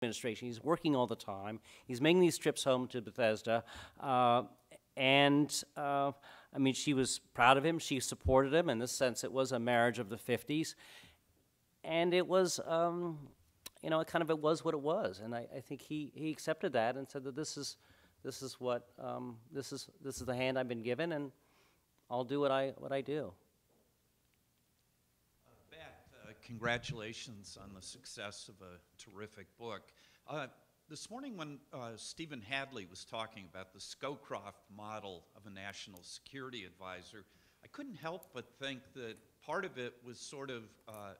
administration. He's working all the time. He's making these trips home to Bethesda. I mean, she was proud of him. She supported him. In this sense, it was a marriage of the 50s. And it was, you know, it was what it was. And I think he accepted that and said that this is the hand I've been given, and I'll do what I do. Congratulations on the success of a terrific book. This morning when Stephen Hadley was talking about the Scowcroft model of a national security advisor, I couldn't help but think that part of it was sort of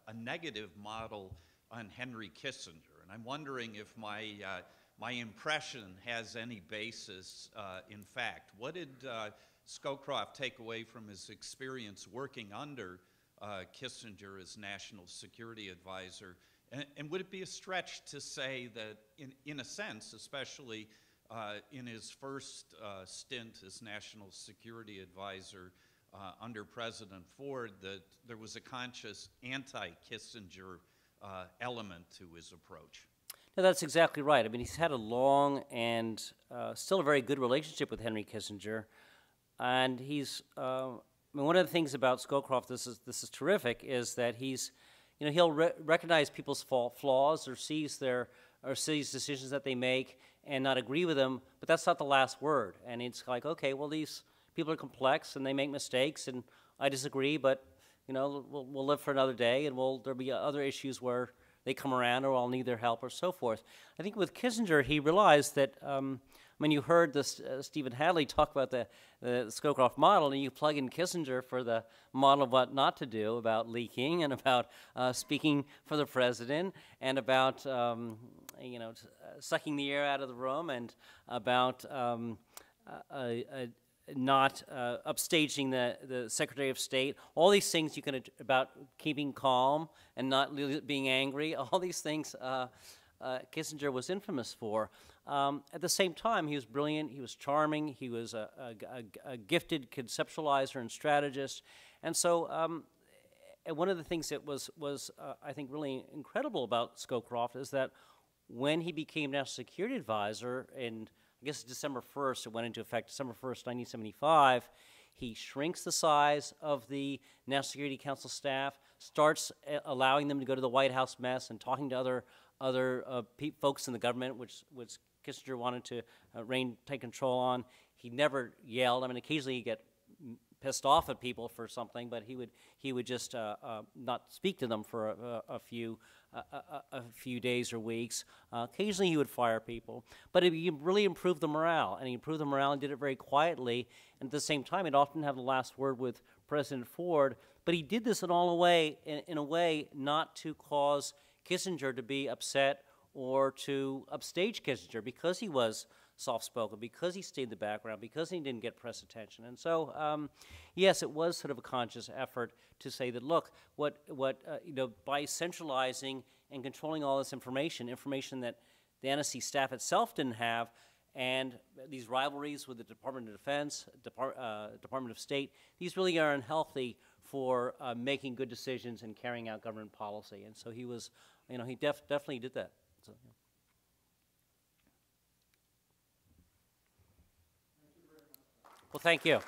a negative model on Henry Kissinger. And I'm wondering if my impression has any basis in fact. What did Scowcroft take away from his experience working under Kissinger as national security advisor? And would it be a stretch to say that, in a sense, especially in his first stint as national security advisor under President Ford, that there was a conscious anti-Kissinger element to his approach? No, that's exactly right. I mean, he's had a long and still a very good relationship with Henry Kissinger, and he's. I mean, one of the things about Scowcroft, this is terrific, is that he's, you know, he'll recognize people's flaws or sees decisions that they make and not agree with them, but that's not the last word. And it's like, okay, well, these people are complex and they make mistakes, and I disagree, but you know, we'll live for another day, and there'll be other issues where they come around, or I'll need their help, or so forth. I think with Kissinger, he realized that. When you heard this, Stephen Hadley talk about the Scowcroft model, and you plug in Kissinger for the model of what not to do, about leaking and about speaking for the president, and about you know, sucking the air out of the room, and about not upstaging the Secretary of State. All these things about keeping calm and not being angry. All these things Kissinger was infamous for. At the same time, he was brilliant, he was charming, he was a gifted conceptualizer and strategist. And so and one of the things that was I think, really incredible about Scowcroft is that when he became National Security Advisor in, I guess, December 1st, it went into effect December 1st, 1975, he shrinks the size of the National Security Council staff, starts allowing them to go to the White House mess and talking to other folks in the government, which Kissinger wanted to take control on. He never yelled. I mean, occasionally he'd get pissed off at people for something, but he would just not speak to them for a few days or weeks. Occasionally he would fire people, but he really improved the morale, and he improved the morale and did it very quietly. And at the same time, he'd often have the last word with President Ford. But he did this in a way not to cause Kissinger to be upset or to upstage Kissinger, because he was soft-spoken, because he stayed in the background, because he didn't get press attention. And so, yes, it was sort of a conscious effort to say that, look, you know, by centralizing and controlling all this information that the NSC staff itself didn't have, and these rivalries with the Department of Defense, Department of State, these really are unhealthy for making good decisions and carrying out government policy. And so he was, you know, he definitely did that. So, yeah. Well, thank you.